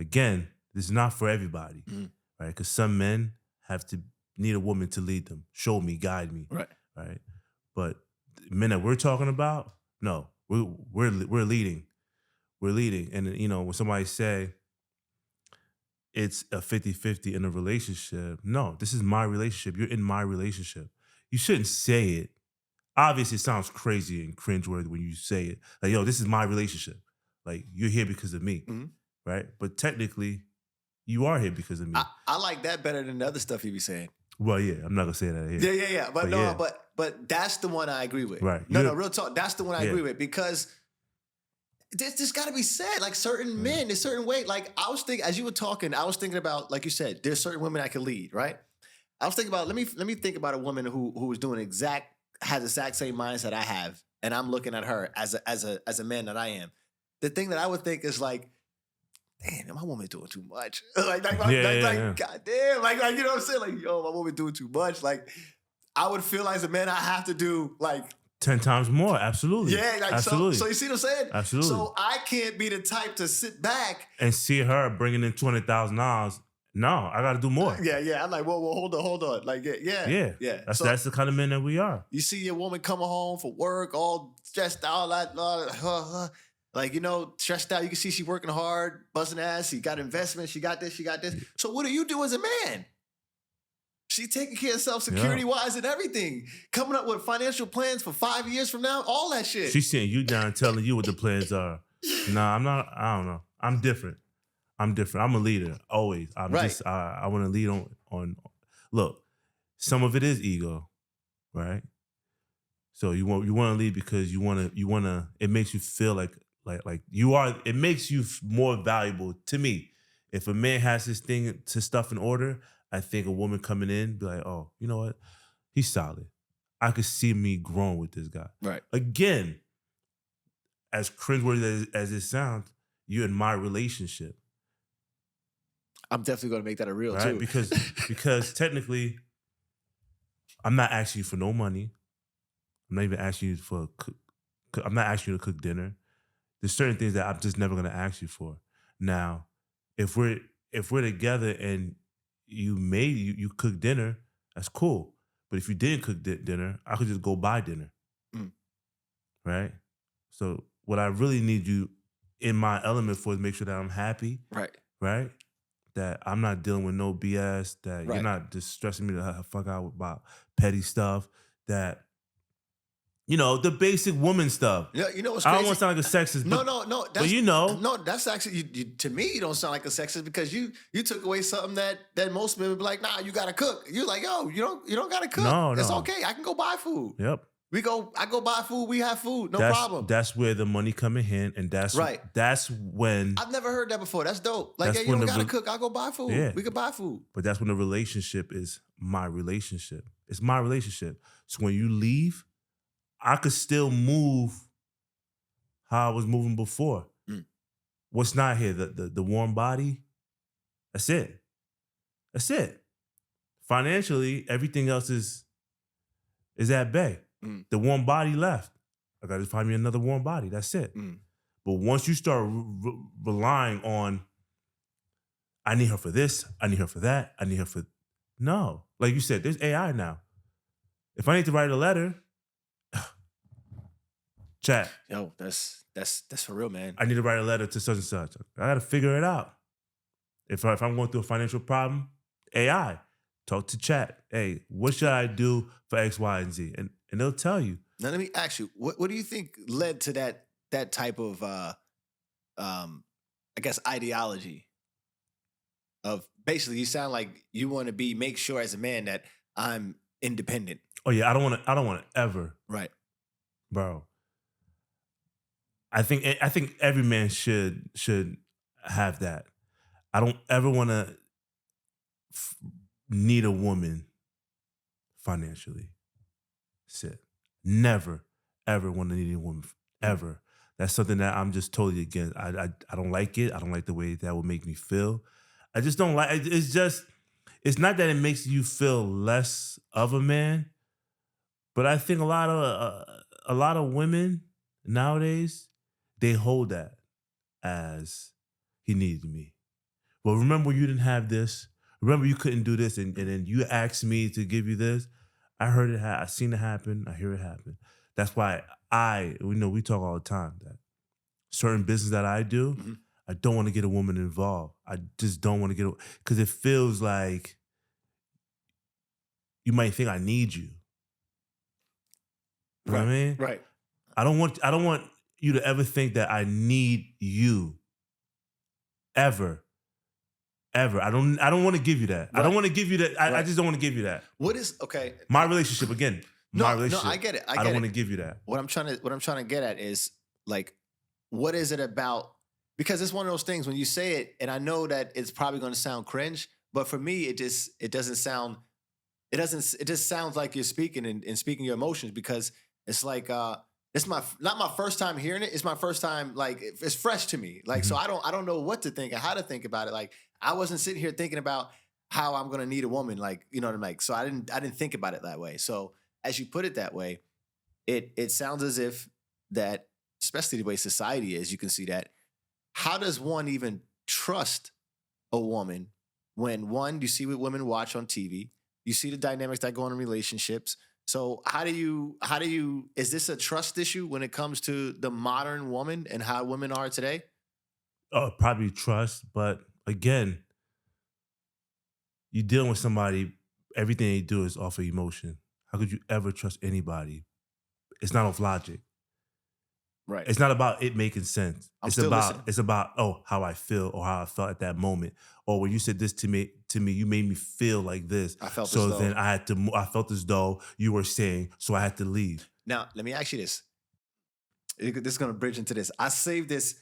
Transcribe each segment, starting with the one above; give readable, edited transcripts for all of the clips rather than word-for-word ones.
Again, this is not for everybody, right? Because some men need a woman to lead them, show me, guide me, Right. right? But the men that we're talking about, no, we're leading. We're leading. And when somebody say it's a 50-50 in a relationship, no, this is my relationship. You're in my relationship. You shouldn't say it. Obviously, it sounds crazy and cringeworthy when you say it. Like, yo, this is my relationship. Like, you're here because of me, right? But technically, you are here because of me. I like that better than the other stuff you be saying. Well, yeah, I'm not gonna say that here. Yeah. But that's the one I agree with. Right. No, real talk. That's the one I agree with because this got to be said. Like certain men, there's certain way. Like I was thinking as you were talking, I was thinking about, like you said, there's certain women I can lead, right? I was thinking about let me think about a woman who is doing has the exact same mindset I have, and I'm looking at her as a man that I am. The thing that I would think is like, damn, my woman doing too much. God damn, like you know what I'm saying? Like, yo, my woman doing too much. Like, I would feel like as a man, I have to do like 10 times more. Absolutely. Yeah, like absolutely. So you see what I'm saying? Absolutely. So I can't be the type to sit back and see her bringing in $200,000. No, I got to do more. Yeah. I'm like, whoa, hold on. Like, yeah. That's the kind of men that we are. You see your woman coming home from work, all stressed out, like, stressed out. You can see she working hard, busting ass. She got investments. She got this. So what do you do as a man? She taking care of herself security-wise and everything. Coming up with financial plans for 5 years from now, all that shit. She's sitting you down telling you what the plans are. Nah, I'm not. I don't know. I'm different. I'm a leader, always. I want to lead on. Look, some of it is ego, right? So you want to lead because you want to. It makes you feel like you are. It makes you more valuable to me. If a man has his stuff in order, I think a woman coming in be like, oh, you know what? He's solid. I could see me growing with this guy. Right. Again, as cringeworthy as it sounds, you're in my relationship. I'm definitely going to make that a real too. Because technically, I'm not asking you for no money. I'm not even asking you I'm not asking you to cook dinner. There's certain things that I'm just never going to ask you for. Now, if we're together and you cook dinner, that's cool. But if you didn't cook dinner, I could just go buy dinner. Right? So what I really need you in my element for is make sure that I'm happy. Right. Right? That I'm not dealing with no BS, that you're not just stressing me the fuck out about petty stuff, that, the basic woman stuff. Yeah, you know what's crazy? I don't want to sound like a sexist, No. No, that's actually, to me, you don't sound like a sexist because you took away something that most men would be like, nah, you got to cook. You're like, yo, you don't got to cook. No. It's okay. I can go buy food. Yep. I go buy food. We have food. No problem. That's where the money come in hand, and that's when I've never heard that before. That's dope. Like, you don't gotta cook. I'll go buy food. Yeah. We can buy food. But that's when the relationship is my relationship. It's my relationship. So when you leave, I could still move how I was moving before. What's not here? The warm body. That's it. That's it. Financially, everything else is at bay. The warm body left. I got to find me another warm body. That's it. But once you start relying on, I need her for this, I need her for that, I need her for... No. Like you said, there's AI now. If I need to write a letter, chat. Yo, that's for real, man. I need to write a letter to such and such. I got to figure it out. If I'm going through a financial problem, AI. Talk to chat. Hey, what should I do for X, Y, and Z? And they'll tell you. Now let me ask you, what do you think led to that type of I guess ideology of basically you sound like you want to make sure as a man that I'm independent. Oh yeah, I don't want to ever. Right. Bro. I think every man should have that. I don't ever want to need a woman financially. That's it. Never, ever want to need a woman. Ever. That's something that I'm just totally against. I don't like it. I don't like the way that would make me feel. I just don't like it. It's not that it makes you feel less of a man, but I think a lot of women nowadays, they hold that as he needed me. well, remember you didn't have this. Remember you couldn't do this, and then you asked me to give you this. I heard it. I seen it happen. I hear it happen. That's why we talk all the time that certain business that I do, Mhm. I don't want to get a woman involved. I just don't want to get because it feels like you might think I need you. You know what I mean? Right. I don't want you to ever think that I need you. Ever. Ever. I don't want to give you that. I don't Right. want to give you that. I Right. just don't want to give you that. What is okay? My relationship, again. No, My no, relationship. I get it. I don't get want it. to give you that. What I'm trying to get at is like, what is it about? Because it's one of those things when you say it, and I know that it's probably going to sound cringe, but for me, it just sounds like you're speaking and speaking your emotions because it's like it's not my first time hearing it. It's my first time, like it's fresh to me. Like so Mhm. I don't know what to think and how to think about it. Like I wasn't sitting here thinking about how I'm gonna need a woman, like, you know what I mean? Like, so I didn't think about it that way. So as you put it that way, it sounds as if that, especially the way society is, you can see that. How does one even trust a woman when one, you see what women watch on TV, you see the dynamics that go on in relationships. So how do you is this a trust issue when it comes to the modern woman and how women are today? Probably trust, but again, you're dealing with somebody, everything they do is off of emotion. How could you ever trust anybody? It's not off logic. Right. It's not about it making sense. I'm still listening. It's about how I feel or how I felt at that moment. Or when you said this to me, you made me feel like this. I felt So as though. then I felt as though you were saying, so I had to leave. Now, let me ask you this. This is going to bridge into this. I saved this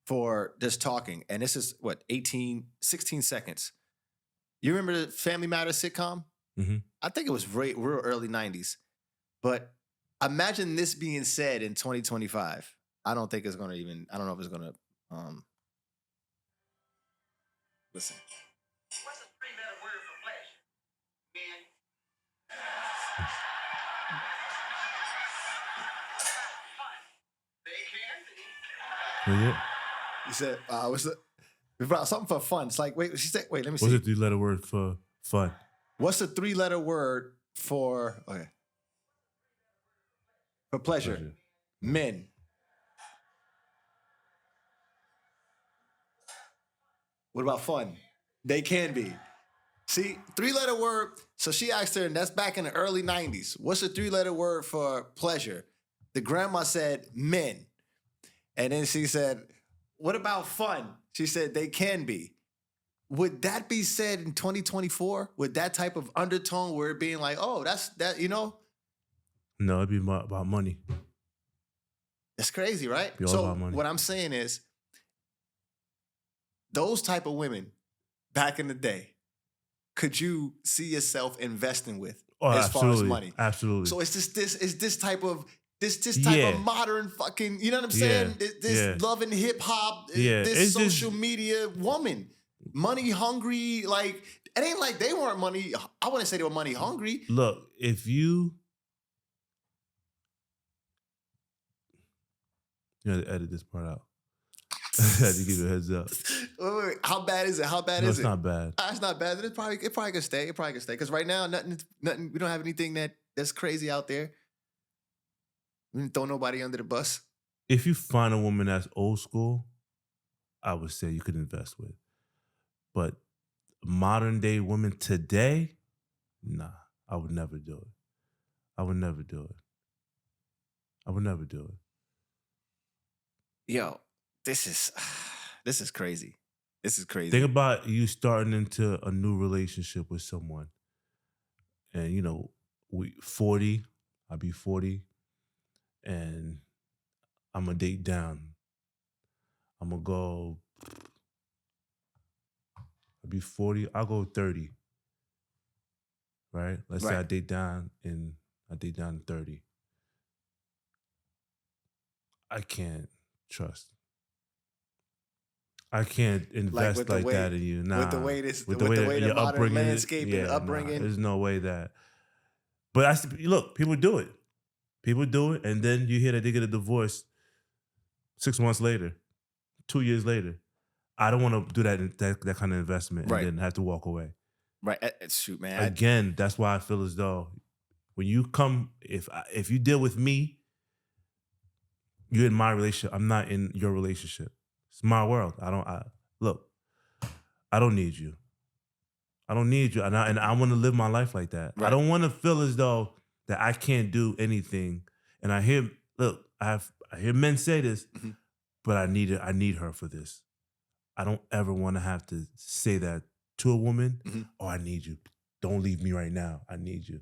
for this talking, and this is what, 16 seconds. You remember the Family Matters sitcom? Mm-hmm. I think it was real early 90s. But imagine this being said in 2025. I don't think it's going to even, I don't know if it's going to, listen. What's a three-letter word for pleasure? Man. They can be. Was it? You said, what's the, something for fun. It's like, wait, she said, wait, let me see. What's the 3-letter word for fun? What's the 3-letter word for, okay. For pleasure. Men. What about fun? They can be. See, 3-letter word. So she asked her, and that's back in the early 90s. What's the 3-letter word for pleasure? The grandma said men. And then she said, what about fun? She said, they can be. Would that be said in 2024? With that type of undertone where it being like, oh, that's that, you know? No, it'd be about money. That's crazy, right? Be all So about money. what I'm saying is, those type of women back in the day, could you see yourself investing with as far as money? Absolutely. So it's just this type of type of modern fucking, you know what I'm saying? This loving hip hop, this social media woman, money hungry. Like it ain't like they weren't money. I wouldn't say they were money hungry. Look, if you gotta edit this part out. I had to give you a heads up. Wait. How bad is it? How bad is it? It's not bad. It's not bad. It probably could stay. It probably could stay. Because right now, nothing. We don't have anything that's crazy out there. We didn't throw nobody under the bus. If you find a woman that's old school, I would say you could invest with. But modern day women today, nah, I would never do it. I would never do it. Yo, this is crazy. This is crazy. Think about you starting into a new relationship with someone. And, you know, I'll be 40, and I'm going to date down. I'm going to go, I'll be 40, I'll go 30. Right? Let's say I date down to 30. I can't trust. I can't invest like that in you. Nah. With the way the modern landscape and upbringing. There's no way that. But look, people do it. And then you hear that they get a divorce 6 months later, 2 years later. I don't want to do that kind of investment and then have to walk away. Right. Shoot, man. Again, that's why I feel as though when you come, if you deal with me, you're in my relationship. I'm not in your relationship. It's my world. Look, I don't need you. I don't need you. And I want to live my life like that. Right. I don't want to feel as though that I can't do anything. And I hear men say this, but I need her for this. I don't ever want to have to say that to a woman. Oh, I need you. Don't leave me right now. I need you.